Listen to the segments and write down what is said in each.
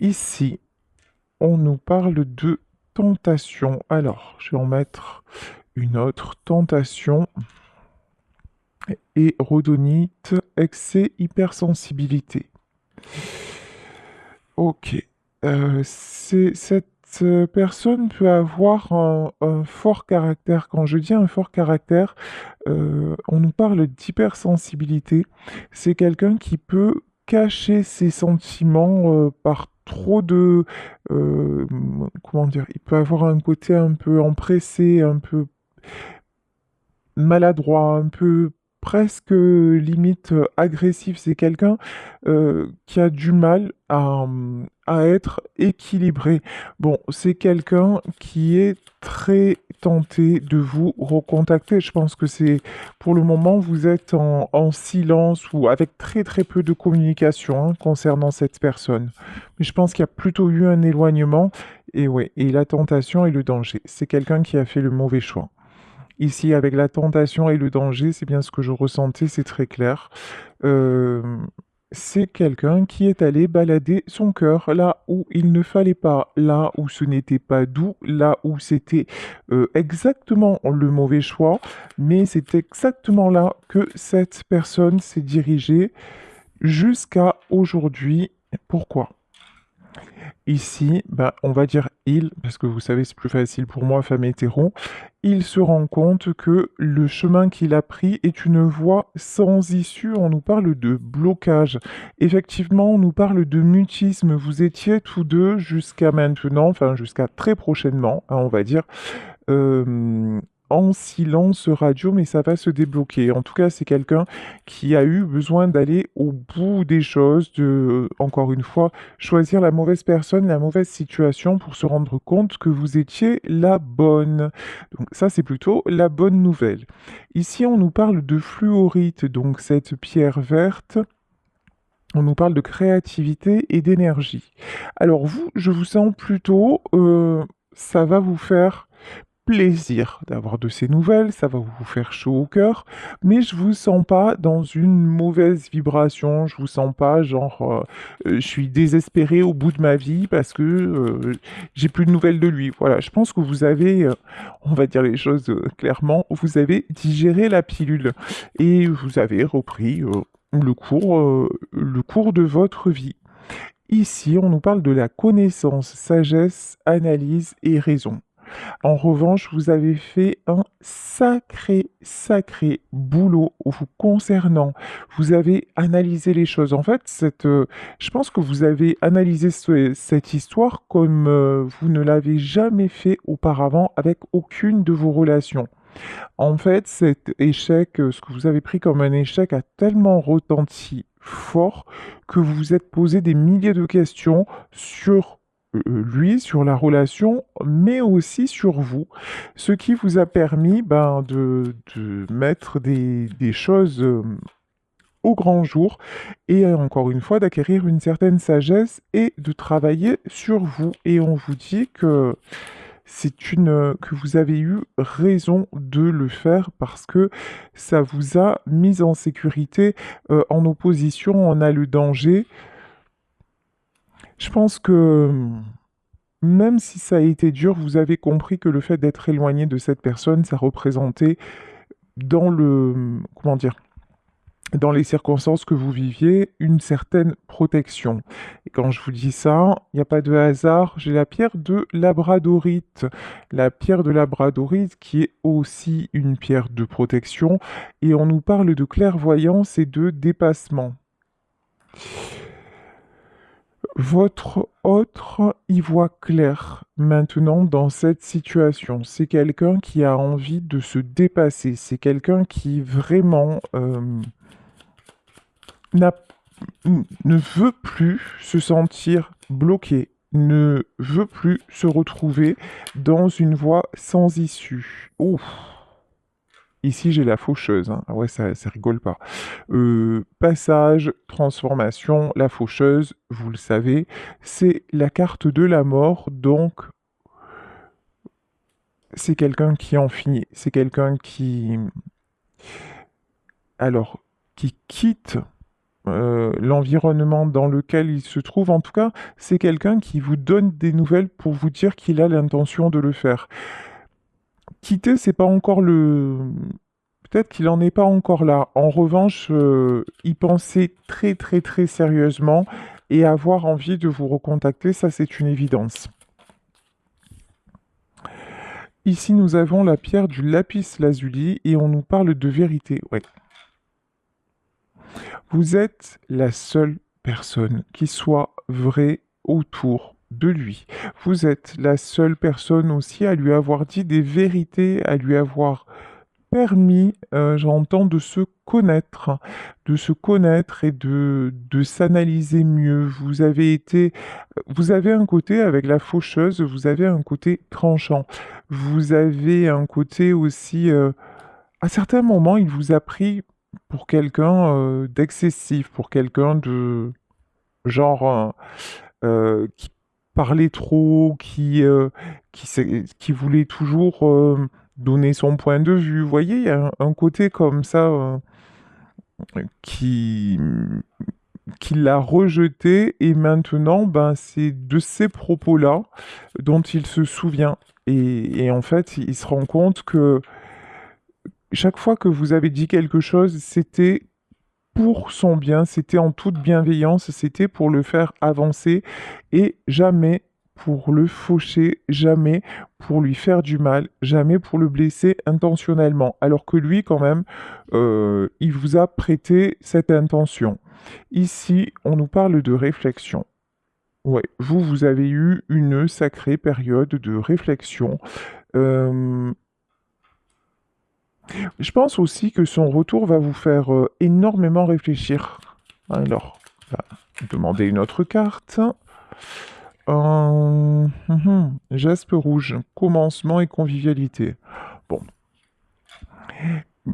Ici, on nous parle de tentation. Alors, je vais en mettre une autre. Tentation et rhodonite, excès, hypersensibilité. Ok. Cette personne peut avoir un fort caractère. Quand je dis un fort caractère, on nous parle d'hypersensibilité. C'est quelqu'un qui peut cacher ses sentiments par trop de... comment dire? Il peut avoir un côté un peu empressé, un peu maladroit, un peu presque limite agressif. C'est quelqu'un qui a du mal à être équilibré. Bon, c'est quelqu'un qui est très tenté de vous recontacter. Je pense que c'est pour le moment, vous êtes en silence ou avec très très peu de communication concernant cette personne. Mais je pense qu'il y a plutôt eu un éloignement. Et ouais, et la tentation et le danger. C'est quelqu'un qui a fait le mauvais choix. Ici, avec la tentation et le danger, c'est bien ce que je ressentais, c'est très clair. Euh, c'est quelqu'un qui est allé balader son cœur là où il ne fallait pas, là où ce n'était pas doux, là où c'était exactement le mauvais choix, mais c'est exactement là que cette personne s'est dirigée jusqu'à aujourd'hui. Pourquoi? Ici, bah, on va dire il, parce que vous savez, c'est plus facile pour moi, femme hétéro. Il se rend compte que le chemin qu'il a pris est une voie sans issue. On nous parle de blocage. Effectivement, on nous parle de mutisme. Vous étiez tous deux jusqu'à maintenant, enfin jusqu'à très prochainement, on va dire, euh, en silence radio, mais ça va se débloquer. En tout cas, c'est quelqu'un qui a eu besoin d'aller au bout des choses, de, encore une fois, choisir la mauvaise personne, la mauvaise situation pour se rendre compte que vous étiez la bonne. Donc ça, c'est plutôt la bonne nouvelle. Ici, on nous parle de fluorite, donc cette pierre verte. On nous parle de créativité et d'énergie. Alors vous, je vous sens plutôt, ça va vous faire plaisir d'avoir de ces nouvelles, ça va vous faire chaud au cœur, mais je vous sens pas dans une mauvaise vibration, je vous sens pas genre je suis désespéré au bout de ma vie parce que j'ai plus de nouvelles de lui. Voilà, je pense que vous avez, on va dire les choses clairement, vous avez digéré la pilule et vous avez repris le cours de votre vie. Ici, on nous parle de la connaissance, sagesse, analyse et raison. En revanche, vous avez fait un sacré, sacré boulot vous concernant. Vous avez analysé les choses. En fait, je pense que vous avez analysé cette histoire comme vous ne l'avez jamais fait auparavant avec aucune de vos relations. En fait, cet échec, ce que vous avez pris comme un échec a tellement retenti fort que vous vous êtes posé des milliers de questions sur lui, sur la relation, mais aussi sur vous, ce qui vous a permis ben, de mettre des choses au grand jour et encore une fois d'acquérir une certaine sagesse et de travailler sur vous. Et on vous dit que vous avez eu raison de le faire parce que ça vous a mis en sécurité. En opposition, on a le danger. Je pense que même si ça a été dur, vous avez compris que le fait d'être éloigné de cette personne, ça représentait dans le, comment dire, dans les circonstances que vous viviez, une certaine protection. Et quand je vous dis ça, il n'y a pas de hasard, j'ai la pierre de labradorite. La pierre de labradorite qui est aussi une pierre de protection, et on nous parle de clairvoyance et de dépassement. Votre autre y voit clair maintenant dans cette situation. C'est quelqu'un qui a envie de se dépasser. C'est quelqu'un qui vraiment n'a ne veut plus se sentir bloqué, ne veut plus se retrouver dans une voie sans issue. Ouf. Ici, j'ai la faucheuse. Ah ouais, ça rigole pas. Passage, transformation, la faucheuse, vous le savez, c'est la carte de la mort. Donc, c'est quelqu'un qui en finit. C'est quelqu'un qui, alors, qui quitte. l'environnement dans lequel il se trouve. En tout cas, c'est quelqu'un qui vous donne des nouvelles pour vous dire qu'il a l'intention de le faire. Quitter, c'est pas encore le... Peut-être qu'il n'en est pas encore là. En revanche, y penser très très très sérieusement et avoir envie de vous recontacter, ça c'est une évidence. Ici, nous avons la pierre du lapis lazuli et on nous parle de vérité. Ouais. Vous êtes la seule personne qui soit vraie autour de lui. Vous êtes la seule personne aussi à lui avoir dit des vérités, à lui avoir permis, j'entends, de se connaître et de s'analyser mieux. Vous avez un côté avec la faucheuse, vous avez un côté tranchant. Vous avez un côté aussi, à certains moments, il vous a pris pour quelqu'un d'excessif, pour quelqu'un de genre qui parlait trop, qui voulait toujours donner son point de vue. Vous voyez, il y a un côté comme ça qui, qui l'a rejeté et maintenant, ben, c'est de ces propos-là dont il se souvient. Et en fait, il se rend compte que chaque fois que vous avez dit quelque chose, c'était pour son bien, c'était en toute bienveillance, c'était pour le faire avancer et jamais pour le faucher, jamais pour lui faire du mal, jamais pour le blesser intentionnellement. Alors que lui, quand même, il vous a prêté cette intention. Ici, on nous parle de réflexion. Ouais, vous avez eu une sacrée période de réflexion. Euh, Je pense aussi que son retour va vous faire énormément réfléchir. Alors, on va demander une autre carte. Geste rouge, commencement et convivialité. Bon,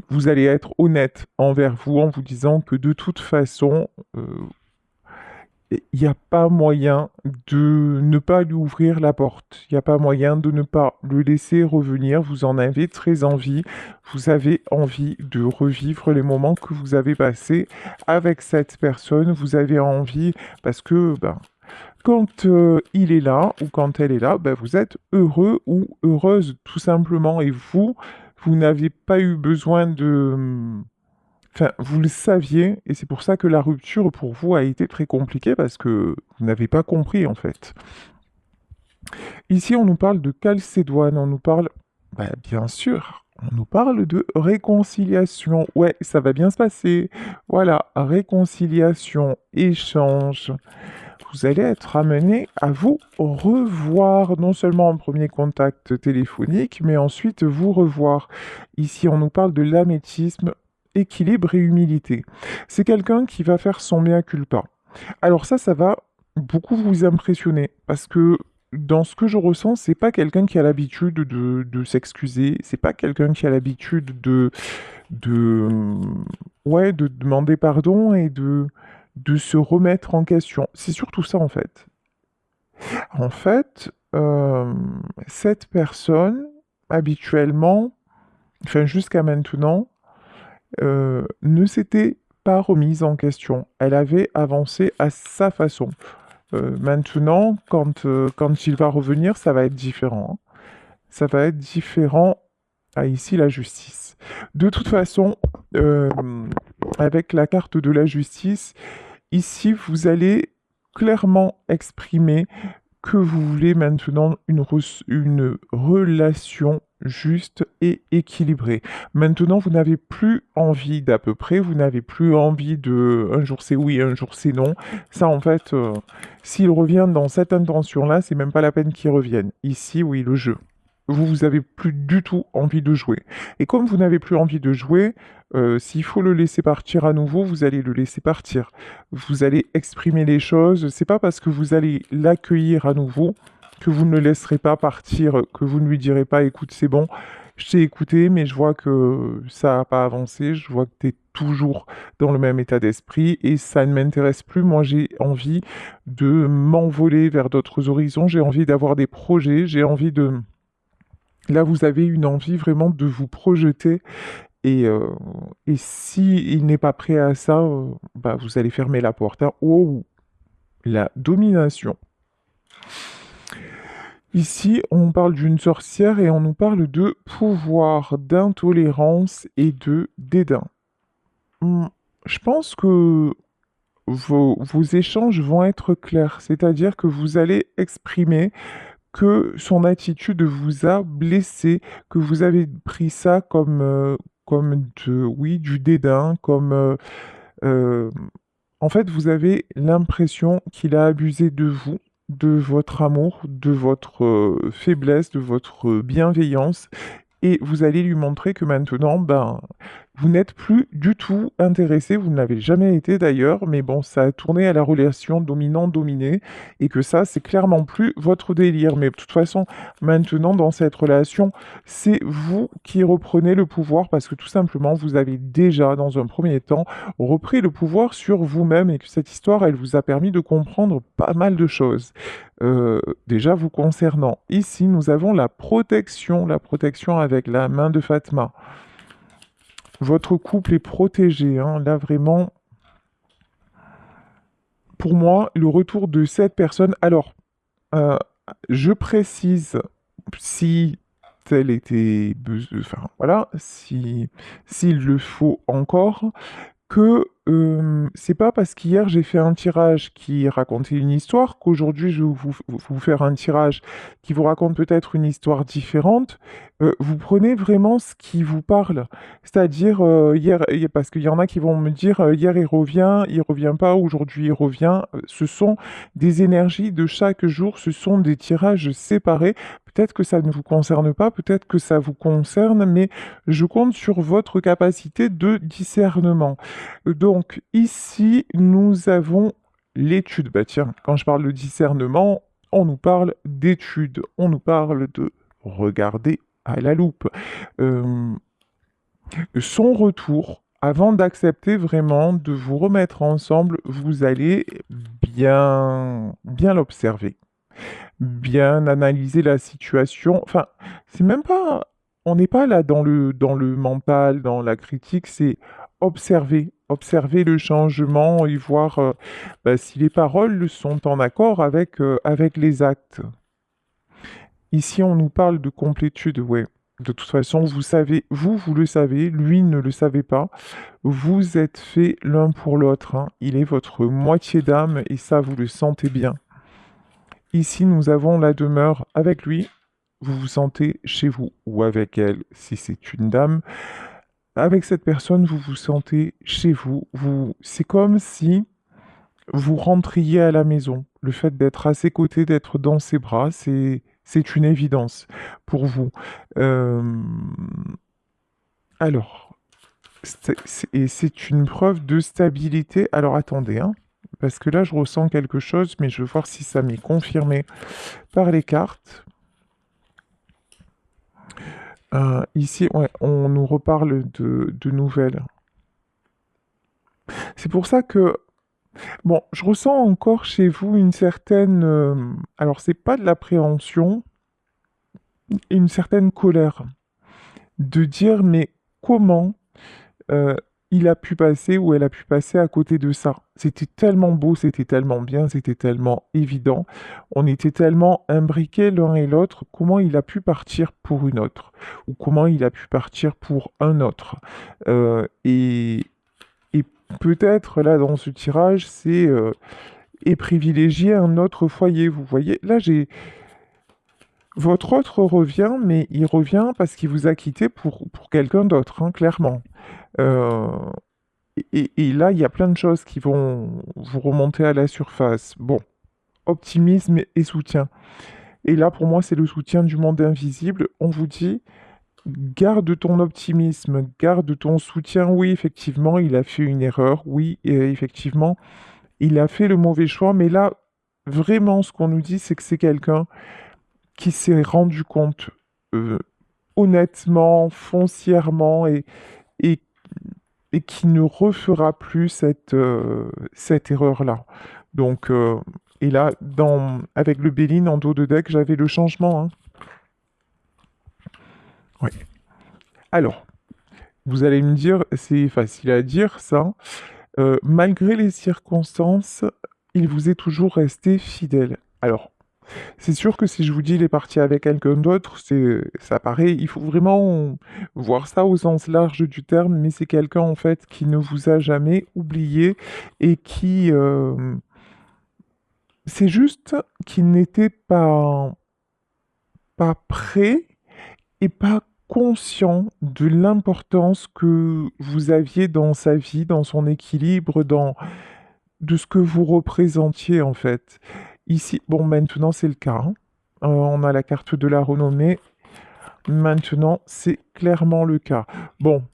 vous allez être honnête envers vous en vous disant que de toute façon, il n'y a pas moyen de ne pas lui ouvrir la porte. Il n'y a pas moyen de ne pas le laisser revenir. Vous en avez très envie. Vous avez envie de revivre les moments que vous avez passés avec cette personne. Vous avez envie parce que ben, quand il est là ou quand elle est là, ben, vous êtes heureux ou heureuse tout simplement. Et vous n'avez pas eu besoin de... Enfin, vous le saviez, et c'est pour ça que la rupture pour vous a été très compliquée parce que vous n'avez pas compris en fait. Ici, on nous parle de calcédoine, on nous parle, bah, bien sûr, on nous parle de réconciliation. Ouais, ça va bien se passer. Voilà, réconciliation, échange. Vous allez être amené à vous revoir, non seulement en premier contact téléphonique, mais ensuite vous revoir. Ici, on nous parle de l'améthyste, équilibre et humilité. C'est quelqu'un qui va faire son mea culpa. Alors ça va beaucoup vous impressionner, parce que dans ce que je ressens, c'est pas quelqu'un qui a l'habitude de s'excuser, c'est pas quelqu'un qui a l'habitude de, ouais, de demander pardon et de se remettre en question. C'est surtout ça en fait. En fait, cette personne, habituellement, enfin jusqu'à maintenant, ne s'était pas remise en question. Elle avait avancé à sa façon. Maintenant, quand il va revenir, ça va être différent, hein. Ça va être différent. Ah, ici, la justice. De toute façon, euh, avec la carte de la justice, ici, vous allez clairement exprimer que vous voulez maintenant une relation juste et équilibrée. Maintenant, vous n'avez plus envie d'à peu près, vous n'avez plus envie de un jour c'est oui, un jour c'est non. Ça, en fait, s'il revient dans cette intention-là, c'est même pas la peine qu'il revienne. Ici, oui, le jeu. Vous avez plus du tout envie de jouer. Et comme vous n'avez plus envie de jouer, s'il faut le laisser partir à nouveau, vous allez le laisser partir. Vous allez exprimer les choses. C'est pas parce que vous allez l'accueillir à nouveau que vous ne le laisserez pas partir, que vous ne lui direz pas, écoute, c'est bon, je t'ai écouté, mais je vois que ça n'a pas avancé, je vois que tu es toujours dans le même état d'esprit et ça ne m'intéresse plus. Moi, j'ai envie de m'envoler vers d'autres horizons, j'ai envie d'avoir des projets, j'ai envie de... Là, vous avez une envie vraiment de vous projeter Et si il n'est pas prêt à ça, bah, vous allez fermer la porte, hein. Oh, la domination. Ici, on parle d'une sorcière et on nous parle de pouvoir, d'intolérance et de dédain. Hmm, je pense que vos échanges vont être clairs, c'est-à-dire que vous allez exprimer que son attitude vous a blessé, que vous avez pris ça comme oui, du dédain, euh, en fait, vous avez l'impression qu'il a abusé de vous, de votre amour, de votre faiblesse, de votre bienveillance, et vous allez lui montrer que maintenant, ben, vous n'êtes plus du tout intéressé, vous ne l'avez jamais été d'ailleurs, mais bon, ça a tourné à la relation dominant-dominé, et que ça, c'est clairement plus votre délire. Mais de toute façon, maintenant, dans cette relation, c'est vous qui reprenez le pouvoir, parce que tout simplement, vous avez déjà, dans un premier temps, repris le pouvoir sur vous-même, et que cette histoire, elle vous a permis de comprendre pas mal de choses. Déjà vous concernant. Ici, nous avons la protection avec la main de Fatma. Votre couple est protégé, hein. Là, vraiment, pour moi, le retour de cette personne. Alors, euh, je précise, si tel était enfin voilà, si s'il le faut encore, que c'est pas parce qu'hier j'ai fait un tirage qui racontait une histoire qu'aujourd'hui je vais vous faire un tirage qui vous raconte peut-être une histoire différente. Vous prenez vraiment ce qui vous parle. C'est-à-dire, parce qu'il y en a qui vont me dire hier il revient pas, aujourd'hui il revient. Ce sont des énergies de chaque jour, ce sont des tirages séparés. Peut-être que ça ne vous concerne pas, peut-être que ça vous concerne, mais je compte sur votre capacité de discernement. Donc ici, nous avons l'étude. Bah tiens, quand je parle de discernement, on nous parle d'étude, on nous parle de regarder à la loupe. Euh, Son retour, avant d'accepter vraiment de vous remettre ensemble, vous allez bien l'observer, bien analyser la situation. Enfin, c'est même pas, on n'est pas là dans le mental, dans la critique, c'est observer le changement et voir bah, si les paroles sont en accord avec les actes. Ici, on nous parle de complétude, ouais. De toute façon, vous savez, vous le savez, lui ne le savait pas. Vous êtes faits l'un pour l'autre, hein. Il est votre moitié d'âme et ça, vous le sentez bien. Ici, nous avons la demeure avec lui. Vous vous sentez chez vous ou avec elle, si c'est une dame. Avec cette personne, vous vous sentez chez vous. C'est comme si vous rentriez à la maison. Le fait d'être à ses côtés, d'être dans ses bras, c'est une évidence pour vous. Euh, alors, et c'est une preuve de stabilité. Alors attendez, hein, parce que là, je ressens quelque chose, mais je veux voir si ça m'est confirmé par les cartes. Ici, ouais, on nous reparle de nouvelles. C'est pour ça que, bon, je ressens encore chez vous une certaine, alors c'est pas de l'appréhension, une certaine colère, de dire mais comment euh, il a pu passer ou elle a pu passer à côté de ça. C'était tellement beau, c'était tellement bien, c'était tellement évident. On était tellement imbriqués l'un et l'autre. Comment il a pu partir pour une autre ou comment il a pu partir pour un autre. Euh, et, et peut-être là dans ce tirage, c'est et privilégier un autre foyer. Vous voyez, là j'ai votre autre revient, mais il revient parce qu'il vous a quitté pour quelqu'un d'autre, hein, clairement. Euh, et là, il y a plein de choses qui vont vous remonter à la surface. Bon, optimisme et soutien. Et là, pour moi, c'est le soutien du monde invisible. On vous dit, garde ton optimisme, garde ton soutien. Oui, effectivement, il a fait une erreur. Oui, effectivement, il a fait le mauvais choix. Mais là, vraiment, ce qu'on nous dit, c'est que c'est quelqu'un qui s'est rendu compte euh, honnêtement, foncièrement et, et qui ne refera plus cette erreur-là. Donc, et là, avec le Béline en dos de deck, j'avais le changement, hein. Ouais. Alors, Vous allez me dire, c'est facile à dire ça. Malgré les circonstances, il vous est toujours resté fidèle. Alors, c'est sûr que si je vous dis il est parti avec quelqu'un d'autre, ça paraît, il faut vraiment voir ça au sens large du terme, mais c'est quelqu'un en fait qui ne vous a jamais oublié et qui, c'est juste qu'il n'était pas prêt et pas conscient de l'importance que vous aviez dans sa vie, dans son équilibre, de ce que vous représentiez en fait. Ici, bon, maintenant c'est le cas, hein. On a la carte de la renommée. Maintenant, c'est clairement le cas. Bon,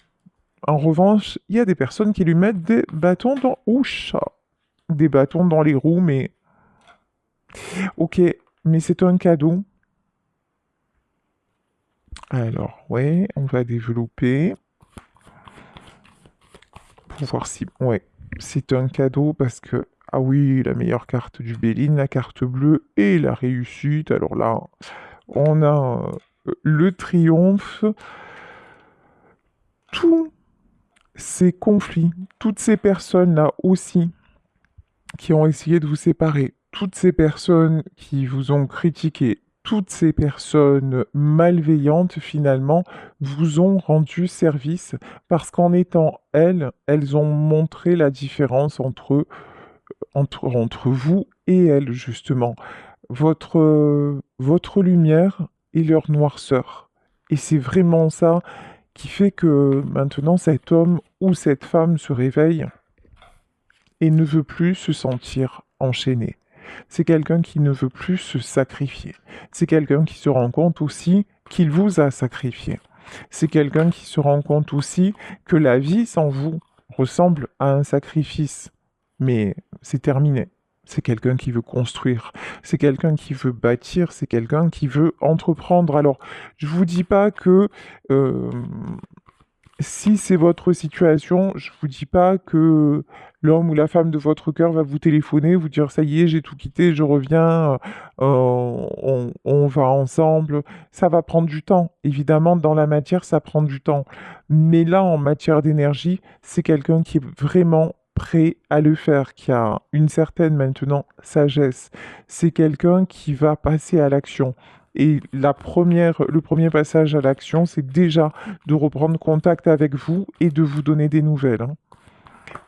en revanche, il y a des personnes qui lui mettent des bâtons dans... Ouch! Des bâtons dans les roues, mais... Ok, mais c'est un cadeau. Alors, ouais, on va développer pour voir si... Ouais, c'est un cadeau parce que... Ah oui, la meilleure carte du Béline, la carte bleue et la réussite. Alors là, on a le triomphe. Tous ces conflits, toutes ces personnes-là aussi qui ont essayé de vous séparer, toutes ces personnes qui vous ont critiqué, toutes ces personnes malveillantes finalement vous ont rendu service parce qu'en étant elles ont montré la différence entre vous et elles justement. Votre lumière et leur noirceur. Et c'est vraiment ça qui fait que maintenant cet homme ou cette femme se réveille et ne veut plus se sentir enchaîné. C'est quelqu'un qui ne veut plus se sacrifier. C'est quelqu'un qui se rend compte aussi qu'il vous a sacrifié. C'est quelqu'un qui se rend compte aussi que la vie sans vous ressemble à un sacrifice. Mais c'est terminé. C'est quelqu'un qui veut construire, c'est quelqu'un qui veut bâtir, c'est quelqu'un qui veut entreprendre. Alors, je vous dis pas que euh, si c'est votre situation, je vous dis pas que l'homme ou la femme de votre cœur va vous téléphoner, vous dire ça y est, j'ai tout quitté, je reviens, on va ensemble. Ça va prendre du temps. Évidemment, dans la matière, ça prend du temps. Mais là, en matière d'énergie, c'est quelqu'un qui est vraiment prêt à le faire, qui a une certaine maintenant sagesse. C'est quelqu'un qui va passer à l'action. Et le premier passage à l'action, c'est déjà de reprendre contact avec vous et de vous donner des nouvelles, hein.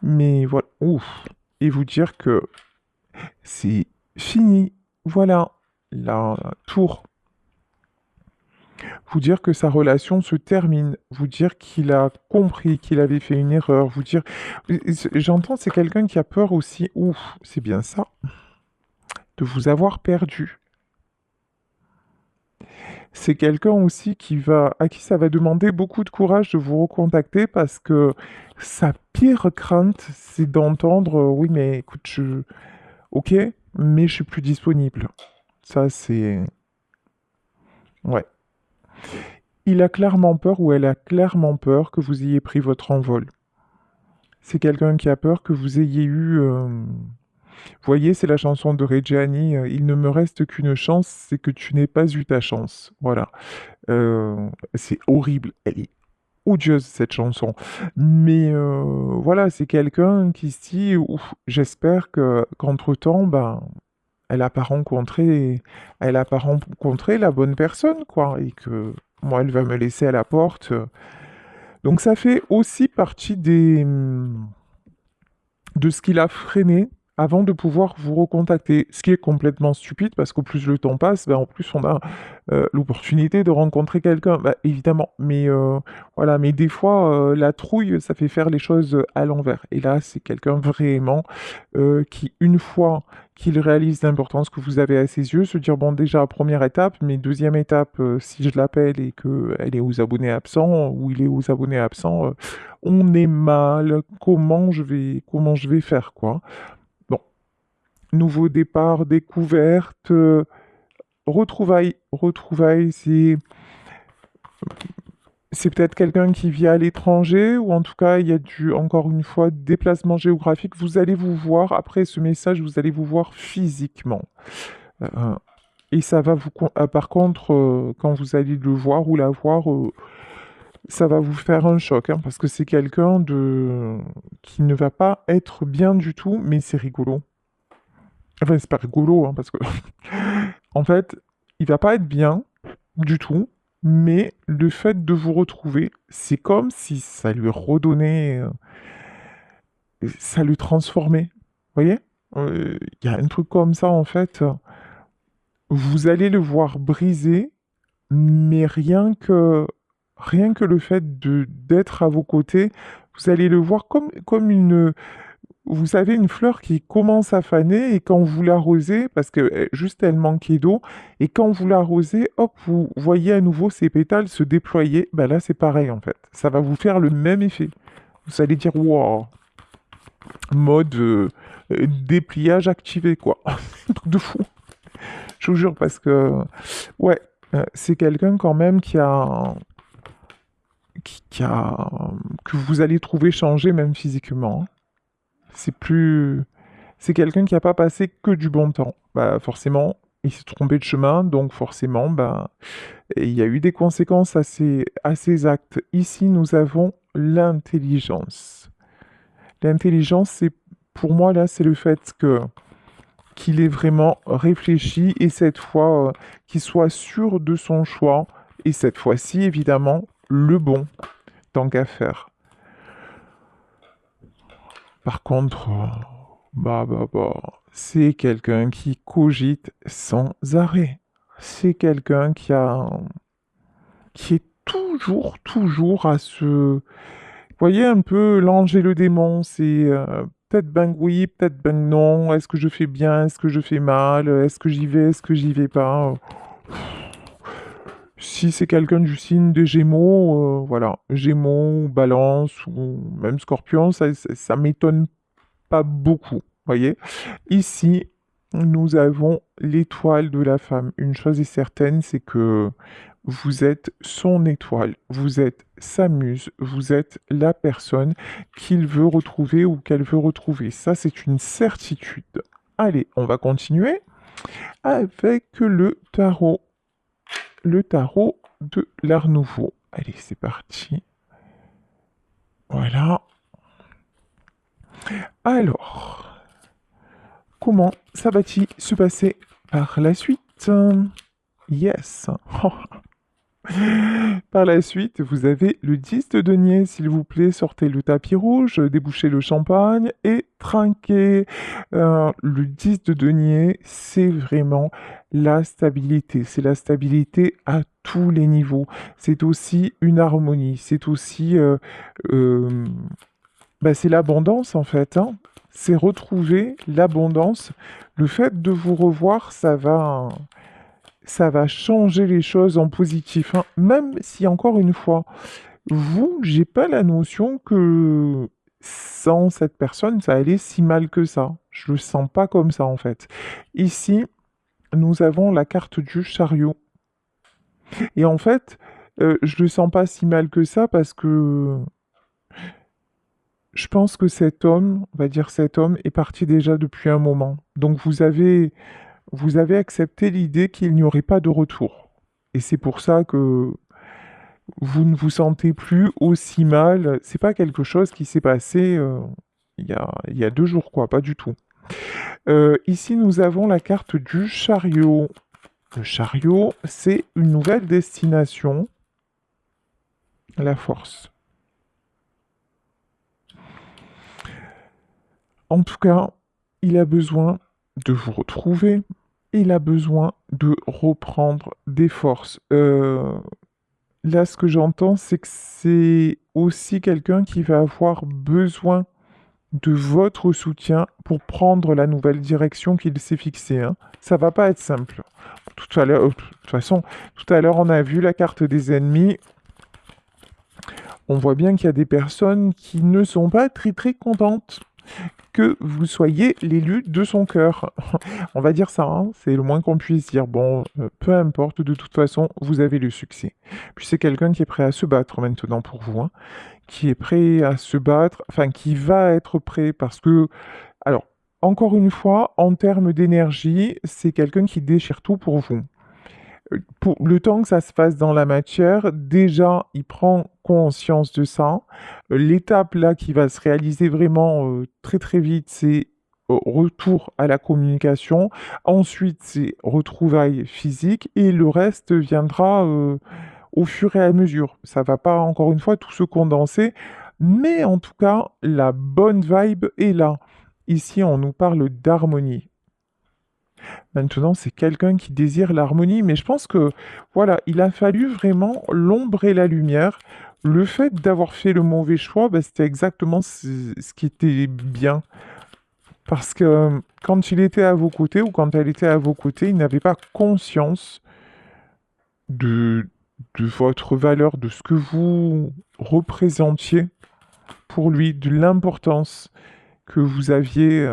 Mais voilà, ouf, et vous dire que c'est fini. Voilà, la tour. Vous dire que sa relation se termine. Vous dire qu'il a compris qu'il avait fait une erreur. Vous dire, j'entends, c'est quelqu'un qui a peur aussi. Ouf, c'est bien ça, de vous avoir perdu. C'est quelqu'un aussi à qui ça va demander beaucoup de courage de vous recontacter parce que sa pire crainte, c'est d'entendre, oui, mais écoute, ok, mais je suis plus disponible. Ça, c'est, ouais. Il a clairement peur ou elle a clairement peur que vous ayez pris votre envol. C'est quelqu'un qui a peur que vous ayez eu, vous voyez, c'est la chanson de Reggiani, Il ne me reste qu'une chance, c'est que tu n'aies pas eu ta chance. Voilà. C'est horrible. Elle est odieuse cette chanson. Mais voilà, c'est quelqu'un qui se dit, ouf, j'espère que qu'entre-temps, ben, elle a pas rencontré la bonne personne, quoi, et que moi, elle va me laisser à la porte. Donc ça fait aussi partie de ce qu'il a freiné avant de pouvoir vous recontacter. Ce qui est complètement stupide parce qu'au plus le temps passe, ben, en plus on a l'opportunité de rencontrer quelqu'un. Bah, évidemment, mais voilà, mais des fois la trouille, ça fait faire les choses à l'envers. Et là, c'est quelqu'un vraiment qui, une fois qu'il réalise l'importance que vous avez à ses yeux, se dire, bon, déjà, première étape, mais deuxième étape, si je l'appelle et qu'elle est aux abonnés absents, ou il est aux abonnés absents, on est mal, comment je vais faire, quoi. Bon, nouveau départ, découverte, retrouvailles, c'est peut-être quelqu'un qui vit à l'étranger, ou en tout cas, il y a encore une fois, déplacement géographique. Vous allez vous voir, après ce message, vous allez vous voir physiquement. Euh, et ça va par contre, quand vous allez le voir ou la voir, Ça va vous faire un choc, hein, parce que c'est quelqu'un qui ne va pas être bien du tout, mais c'est rigolo. Enfin, c'est pas rigolo, hein, parce que en fait, il va pas être bien du tout, mais le fait de vous retrouver, c'est comme si ça lui redonnait, ça lui transformait. Vous voyez? Il y a un truc comme ça, en fait. Vous allez le voir briser, mais rien que le fait d'être à vos côtés, vous allez le voir comme une, vous savez, une fleur qui commence à faner et quand vous l'arrosez, parce que juste elle manquait d'eau, et quand vous l'arrosez, hop, vous voyez à nouveau ses pétales se déployer. Ben là, c'est pareil en fait. Ça va vous faire le même effet. Vous allez dire, wow, mode dépliage activé, quoi. Un truc de fou. Je vous jure, parce que, ouais, c'est quelqu'un quand même qui a, que vous allez trouver changé même physiquement, hein. C'est plus, c'est quelqu'un qui n'a pas passé que du bon temps. Bah, forcément, il s'est trompé de chemin, donc forcément, bah, il y a eu des conséquences à ses actes. Ici, nous avons l'intelligence. L'intelligence, c'est, pour moi, là, c'est le fait qu'il ait vraiment réfléchi et cette fois, qu'il soit sûr de son choix et cette fois-ci, évidemment, le bon, tant qu'à faire. Par contre, c'est quelqu'un qui cogite sans arrêt. C'est quelqu'un qui est toujours à se... Vous voyez un peu l'ange et le démon, c'est peut-être ben oui, peut-être ben non, est-ce que je fais bien, est-ce que je fais mal, est-ce que j'y vais, est-ce que j'y vais pas. Si c'est quelqu'un du signe des Gémeaux, voilà, Gémeaux, Balance ou même Scorpion, ça m'étonne pas beaucoup, voyez. Ici, nous avons l'étoile de la femme. Une chose est certaine, c'est que vous êtes son étoile, vous êtes sa muse, vous êtes la personne qu'il veut retrouver ou qu'elle veut retrouver. Ça, c'est une certitude. Allez, on va continuer avec le tarot de l'Art Nouveau. Allez, c'est parti. Voilà. Alors, comment ça va-t-il se passer par la suite? Yes. Par la suite, vous avez le 10 de denier, s'il vous plaît, sortez le tapis rouge, débouchez le champagne et trinquez. Le 10 de denier, c'est vraiment la stabilité. C'est la stabilité à tous les niveaux. C'est aussi une harmonie. C'est aussi... euh, c'est l'abondance, en fait, hein. C'est retrouver l'abondance. Le fait de vous revoir, ça va changer les choses en positif, hein. Même si, encore une fois, j'ai pas la notion que sans cette personne, ça allait si mal que ça. Je le sens pas comme ça, en fait. Ici, nous avons la carte du chariot. Et en fait, je le sens pas si mal que ça parce que je pense que cet homme, on va dire cet homme, est parti déjà depuis un moment. Donc vous avez accepté l'idée qu'il n'y aurait pas de retour. Et c'est pour ça que vous ne vous sentez plus aussi mal. C'est pas quelque chose qui s'est passé il y a 2 jours, quoi, pas du tout. Ici, nous avons la carte du chariot. Le chariot, c'est une nouvelle destination, la force. En tout cas, il a besoin de vous retrouver. Il a besoin de reprendre des forces. Là, ce que j'entends, c'est que c'est aussi quelqu'un qui va avoir besoin de votre soutien pour prendre la nouvelle direction qu'il s'est fixée, hein. Ça va pas être simple. Tout à l'heure, de toute façon, tout à l'heure, on a vu la carte des ennemis. On voit bien qu'il y a des personnes qui ne sont pas très très contentes que vous soyez l'élu de son cœur. On va dire ça, hein, c'est le moins qu'on puisse dire. Bon, peu importe, de toute façon, vous avez le succès. Puis c'est quelqu'un qui est prêt à se battre maintenant pour vous, hein, qui est prêt à se battre, enfin qui va être prêt parce que, alors, encore une fois, en termes d'énergie, c'est quelqu'un qui déchire tout pour vous. Pour le temps que ça se passe dans la matière, déjà, il prend conscience de ça. L'étape là qui va se réaliser vraiment très très vite, c'est retour à la communication. Ensuite, c'est retrouvailles physiques et le reste viendra au fur et à mesure. Ça va pas encore une fois tout se condenser, mais en tout cas, la bonne vibe est là. Ici, on nous parle d'harmonie. Maintenant, c'est quelqu'un qui désire l'harmonie, mais je pense que, voilà, il a fallu vraiment l'ombre et la lumière. Le fait d'avoir fait le mauvais choix, bah, c'était exactement ce qui était bien. Parce que quand il était à vos côtés ou quand elle était à vos côtés, il n'avait pas conscience de, de votre valeur, de ce que vous représentiez pour lui, de l'importance que vous aviez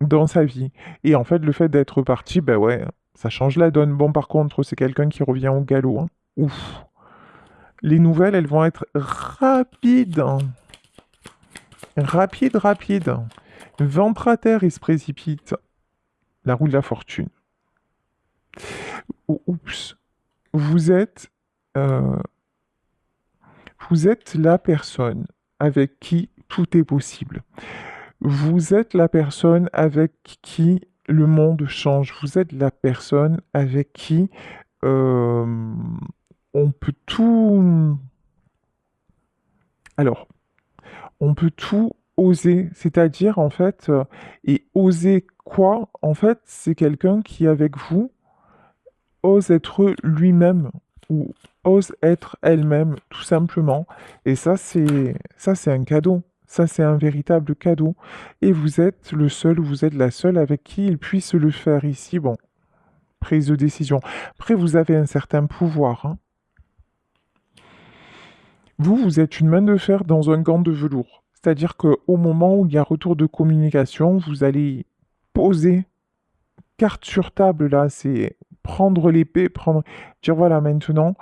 dans sa vie. Et en fait, le fait d'être parti, ben ouais, ça change la donne. Bon, par contre, c'est quelqu'un qui revient au galop, hein. Ouf. Les nouvelles, elles vont être rapides, hein. Rapides, rapides. Ventre à terre, il se précipite. La roue de la fortune. Oups. Vous êtes, euh, vous êtes la personne avec qui tout est possible. Vous êtes la personne avec qui le monde change. Vous êtes la personne avec qui euh, on peut tout... Alors, on peut tout oser. C'est-à-dire, en fait, et oser quoi? En fait, c'est quelqu'un qui, avec vous, ose être lui-même ou ose être elle-même, tout simplement. Et ça, c'est un cadeau. Ça, c'est un véritable cadeau. Et vous êtes le seul ou vous êtes la seule avec qui il puisse le faire ici. Bon, prise de décision. Après, vous avez un certain pouvoir, hein. Vous êtes une main de fer dans un gant de velours. C'est-à-dire qu'au moment où il y a retour de communication, vous allez poser carte sur table, là, c'est prendre l'épée, prendre... Dire, voilà, maintenant,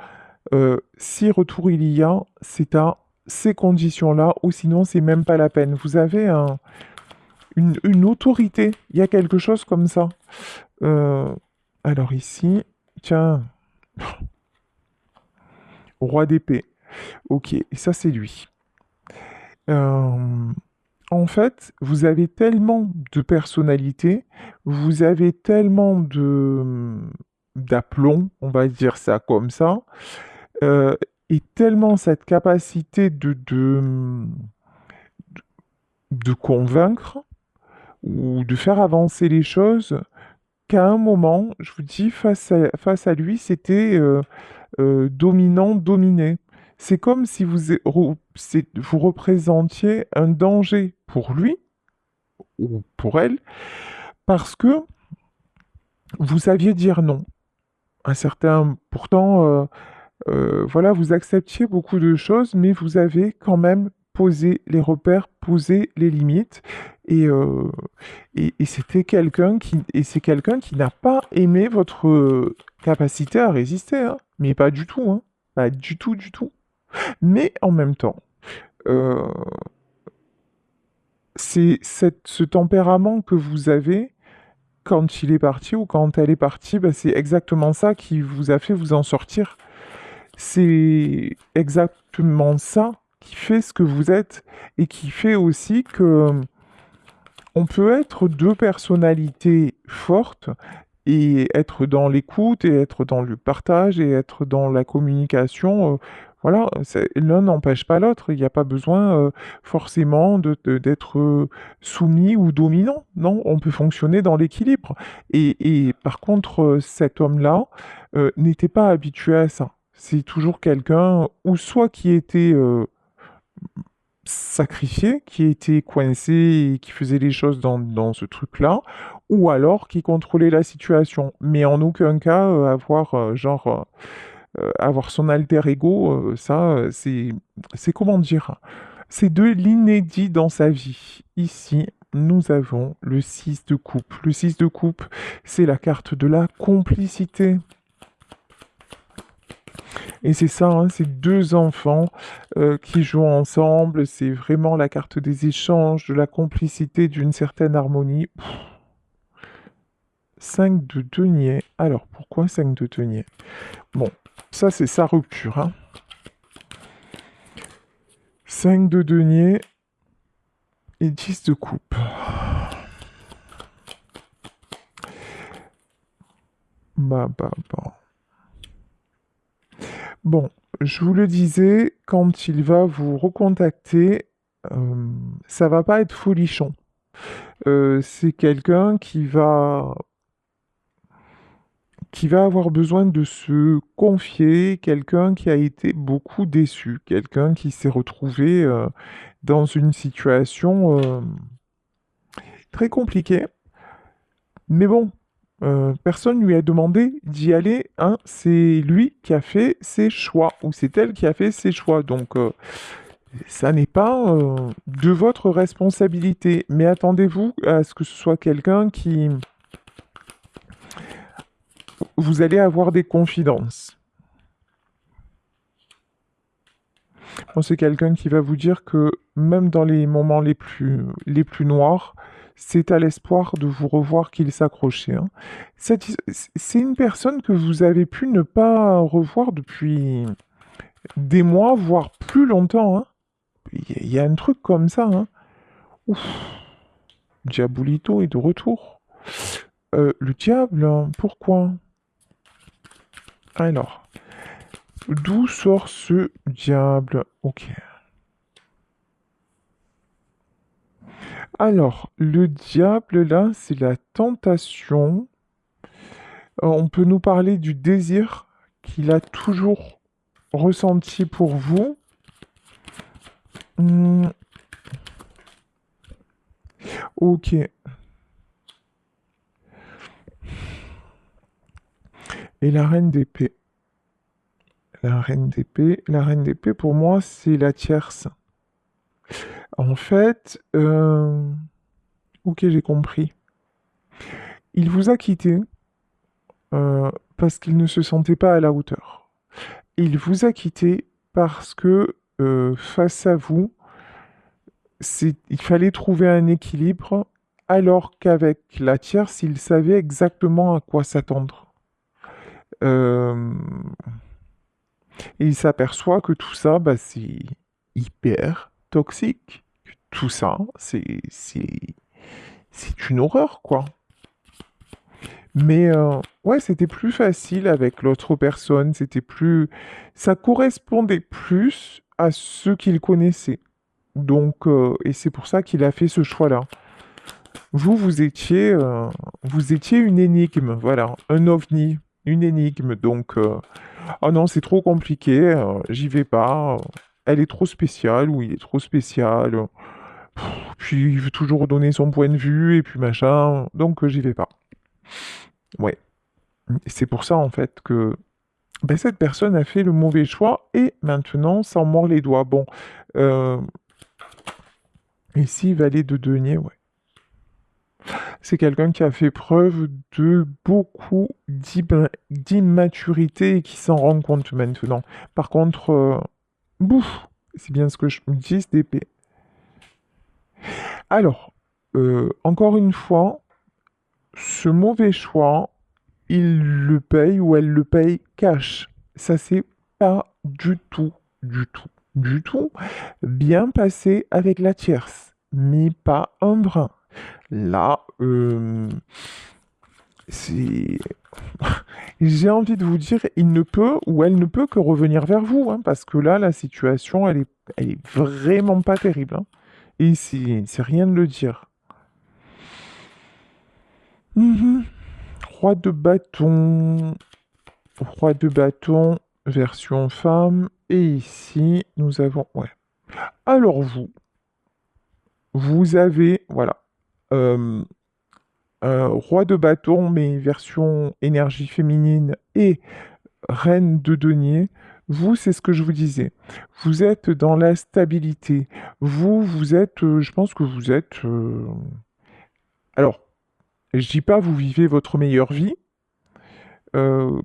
si retour il y a, c'est à ces conditions-là, ou sinon, c'est même pas la peine. Vous avez une autorité, il y a quelque chose comme ça. Euh, alors ici, tiens, roi d'épée. Ok, et ça, c'est lui. Euh, En fait, vous avez tellement de personnalité, vous avez tellement de d'aplomb, on va dire ça comme ça, euh, et tellement cette capacité de convaincre ou de faire avancer les choses qu'à un moment, je vous dis, face à lui, c'était dominant-dominé. C'est comme si vous représentiez un danger pour lui ou pour elle, parce que vous saviez dire non. Pourtant, voilà, vous acceptiez beaucoup de choses, mais vous avez quand même posé les repères, posé les limites, et, c'est quelqu'un qui n'a pas aimé votre capacité à résister, hein. Mais pas du tout, hein. Pas du tout, du tout. Mais en même temps, euh, ce tempérament que vous avez quand il est parti ou quand elle est partie, bah, c'est exactement ça qui vous a fait vous en sortir. C'est exactement ça qui fait ce que vous êtes et qui fait aussi que on peut être deux personnalités fortes et être dans l'écoute et être dans le partage et être dans la communication. Voilà, l'un n'empêche pas l'autre. Il n'y a pas besoin forcément d'être soumis ou dominant. Non, on peut fonctionner dans l'équilibre. Et par contre, cet homme-là n'était pas habitué à ça. C'est toujours quelqu'un, ou soit qui était sacrifié, qui était coincé et qui faisait les choses dans ce truc-là, ou alors qui contrôlait la situation. Mais en aucun cas avoir avoir son alter ego, ça, c'est comment dire? C'est de l'inédit dans sa vie. Ici, nous avons le 6 de coupe. Le 6 de coupe, c'est la carte de la complicité. Et c'est ça, hein, c'est deux enfants qui jouent ensemble. C'est vraiment la carte des échanges, de la complicité, d'une certaine harmonie. 5 de denier. Alors, pour Pourquoi 5 de denier? Bon, ça c'est sa rupture, hein. 5 de denier et 10 de coupe. Bah. Bon, je vous le disais, quand il va vous recontacter, ça va pas être folichon. C'est quelqu'un qui va avoir besoin de se confier, quelqu'un qui a été beaucoup déçu, quelqu'un qui s'est retrouvé dans une situation très compliquée. Mais bon, personne lui a demandé d'y aller, hein. C'est lui qui a fait ses choix, ou c'est elle qui a fait ses choix. Donc, ça n'est pas de votre responsabilité. Mais attendez-vous à ce que ce soit quelqu'un qui... Vous allez avoir des confidences. Bon, c'est quelqu'un qui va vous dire que même dans les moments les plus noirs, c'est à l'espoir de vous revoir qu'il s'accrochait, hein. C'est une personne que vous avez pu ne pas revoir depuis des mois, voire plus longtemps, hein. Il y a un truc comme ça, hein. Ouf, Diabolito est de retour. Le diable, hein, pourquoi? Alors, d'où sort ce diable? Ok. Alors, le diable, là, c'est la tentation. On peut nous parler du désir qu'il a toujours ressenti pour vous. Hmm, ok. Et la reine d'épée. La reine d'épée, pour moi, c'est la tierce. En fait, ok, j'ai compris. Il vous a quitté parce qu'il ne se sentait pas à la hauteur. Il vous a quitté parce que face à vous, il fallait trouver un équilibre, alors qu'avec la tierce, il savait exactement à quoi s'attendre. Euh, et il s'aperçoit que tout ça, bah, c'est hyper toxique. Tout ça, c'est une horreur, quoi. Mais ouais, c'était plus facile avec l'autre personne, ça correspondait plus à ce qu'il connaissait. Donc, et c'est pour ça qu'il a fait ce choix-là. Vous étiez une énigme, voilà, un ovni, une énigme. Donc, oh non, c'est trop compliqué, j'y vais pas. Elle est trop spéciale ou il est trop spécial. Puis il veut toujours donner son point de vue et puis machin. Donc, j'y vais pas. Ouais. Et c'est pour ça en fait que ben, cette personne a fait le mauvais choix et maintenant s'en mord les doigts. Bon, euh, ici, valet de denier, ouais. C'est quelqu'un qui a fait preuve de beaucoup d'immaturité et qui s'en rend compte maintenant. Par contre, bouf, c'est bien ce que je me dis, d'épée. Alors, encore une fois, ce mauvais choix, il le paye ou elle le paye cash. Ça c'est pas du tout, du tout, du tout bien passé avec la tierce, mais pas un brin. Là, c'est... J'ai envie de vous dire, il ne peut ou elle ne peut que revenir vers vous, hein, parce que là, la situation, elle est vraiment pas terrible, hein. Et c'est rien de le dire. Mhm. Roi de bâton. Roi de bâton, version femme. Et ici, nous avons... Ouais. Alors vous avez... Voilà. euh, un roi de bâton, mais version énergie féminine et reine de denier. Vous, c'est ce que je vous disais. Vous êtes dans la stabilité. Vous êtes... je pense que vous êtes... Alors, je dis pas vous vivez votre meilleure vie,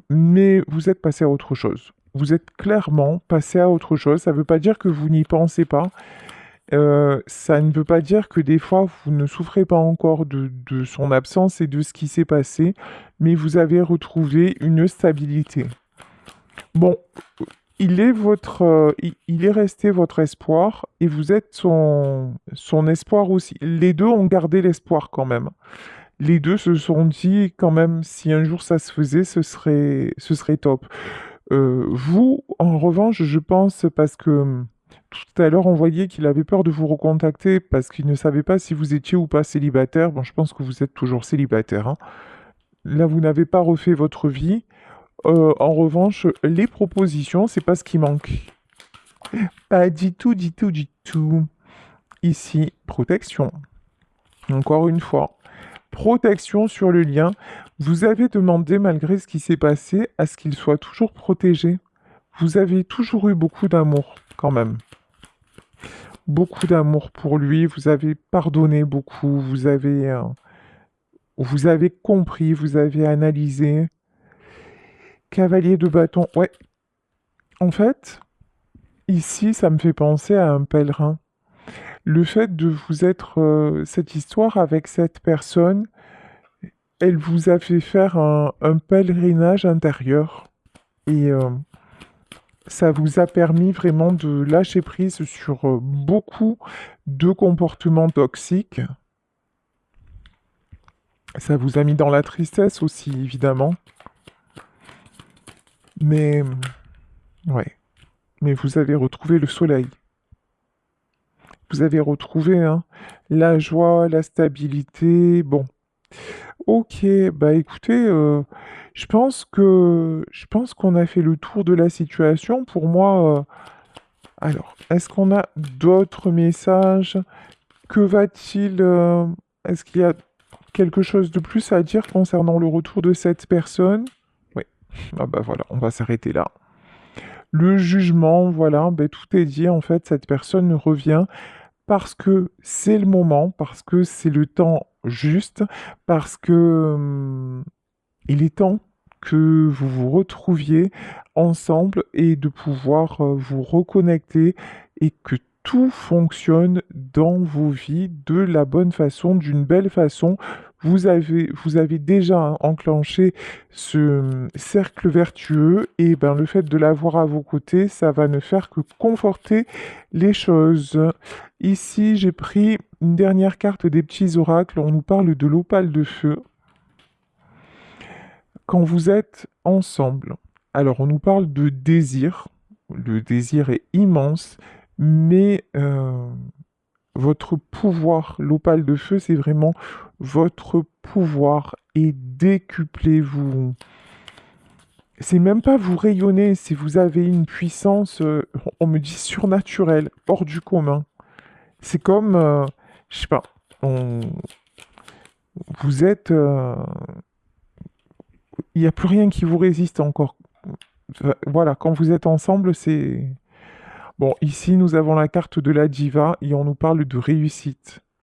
mais vous êtes passé à autre chose. Vous êtes clairement passé à autre chose. Ça ne veut pas dire que vous n'y pensez pas, Ça ne veut pas dire que des fois vous ne souffrez pas encore de son absence et de ce qui s'est passé, mais vous avez retrouvé une stabilité. Bon, il est resté votre espoir et vous êtes son espoir aussi. Les deux ont gardé l'espoir quand même. Les deux se sont dit quand même, si un jour ça se faisait, ce serait top. Vous, en revanche, je pense, parce que tout à l'heure, on voyait qu'il avait peur de vous recontacter parce qu'il ne savait pas si vous étiez ou pas célibataire. Bon, je pense que vous êtes toujours célibataire, hein. Là, vous n'avez pas refait votre vie. En revanche, les propositions, c'est pas ce qui manque. Pas du tout, du tout, du tout. Ici, protection. Encore une fois, protection sur le lien. Vous avez demandé, malgré ce qui s'est passé, à ce qu'il soit toujours protégé. Vous avez toujours eu beaucoup d'amour, quand même. Beaucoup d'amour pour lui. Vous avez pardonné beaucoup. Vous avez compris. Vous avez analysé. Cavalier de bâton. Ouais. En fait, ici, ça me fait penser à un pèlerin. Le fait de vous être cette histoire avec cette personne, elle vous a fait faire un pèlerinage intérieur et ça vous a permis vraiment de lâcher prise sur beaucoup de comportements toxiques. Ça vous a mis dans la tristesse aussi, évidemment. Mais ouais, mais vous avez retrouvé le soleil. Vous avez retrouvé hein, la joie, la stabilité. Bon, ok, bah écoutez, je pense qu'on a fait le tour de la situation. Pour moi, alors, est-ce qu'on a d'autres messages? Que va-t-il, est-ce qu'il y a quelque chose de plus à dire concernant le retour de cette personne? Oui. Ah bah voilà, on va s'arrêter là. Le jugement, voilà, ben tout est dit. En fait, cette personne revient parce que c'est le moment, parce que c'est le temps juste, parce que il est temps que vous vous retrouviez ensemble et de pouvoir vous reconnecter et que tout fonctionne dans vos vies de la bonne façon, d'une belle façon. Vous avez déjà enclenché ce cercle vertueux et ben, le fait de l'avoir à vos côtés, ça va ne faire que conforter les choses. Ici, j'ai pris une dernière carte des petits oracles. On nous parle de l'opale de feu. Quand vous êtes ensemble, alors on nous parle de désir. Le désir est immense, mais votre pouvoir, l'opale de feu, c'est vraiment votre pouvoir et décuplez-vous. C'est même pas vous rayonner, c'est vous avez une puissance, on me dit surnaturelle, hors du commun. C'est comme, je sais pas, vous êtes, il n'y a plus rien qui vous résiste encore. Voilà, quand vous êtes ensemble, c'est... Bon, ici, nous avons la carte de la diva et on nous parle de réussite.